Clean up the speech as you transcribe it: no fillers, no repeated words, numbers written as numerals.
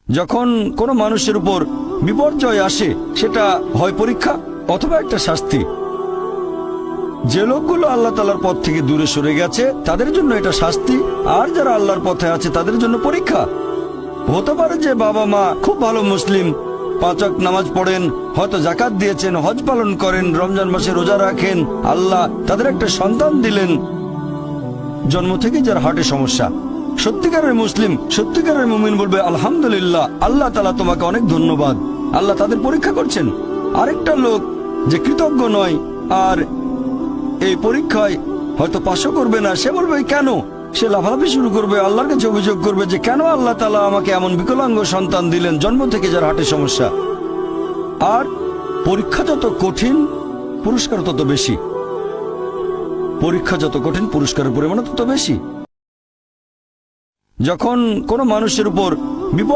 যখন কোনো মানুষের উপর বিপর্যয় আসে, সেটা হয় পরীক্ষা অথবা একটা শাস্তি। যে লোকগুলো আল্লাহ তাআলার পথ থেকে দূরে সরে গেছে তাদের জন্য এটা শাস্তি, আর যারা আল্লাহর পথে আছে তাদের জন্য পরীক্ষা। হতে পারে যে বাবা মা খুব ভালো মুসলিম, 5 ওয়াক্ত নামাজ পড়েন, হয়তো যাকাত দিয়েছেন, হজ পালন করেন, রমজান মাসে রোজা রাখেন, আল্লাহ তাদের একটা সন্তান দিলেন জন্ম থেকে যার হার্টে সমস্যা। সত্যিকারের মুসলিম, সত্যিকারের মুমিন বলবে আলহামদুলিল্লাহ, আল্লাহ তাআলা তোমাকে অনেক ধন্যবাদ, আল্লাহ তাদের পরীক্ষা করছেন। আরেকটা লোক যে কৃতজ্ঞ নয় আর এই পরীক্ষায় হয়তো পাশও করবে না, সে বলবে কেন, সে লাফালাফি শুরু করবে, আল্লাহর কাছে অভিযোগ করবে যে কেন আল্লাহ তাআলা আমাকে এমন বিকলাঙ্গ সন্তান দিলেন জন্ম থেকে যার হার্টে সমস্যা। আর পরীক্ষা যত কঠিন পুরস্কার তত বেশি, পরীক্ষা যত কঠিন পুরস্কারের পরিমাণ তত বেশি। যখন কোনো মানুষের উপর বিপদ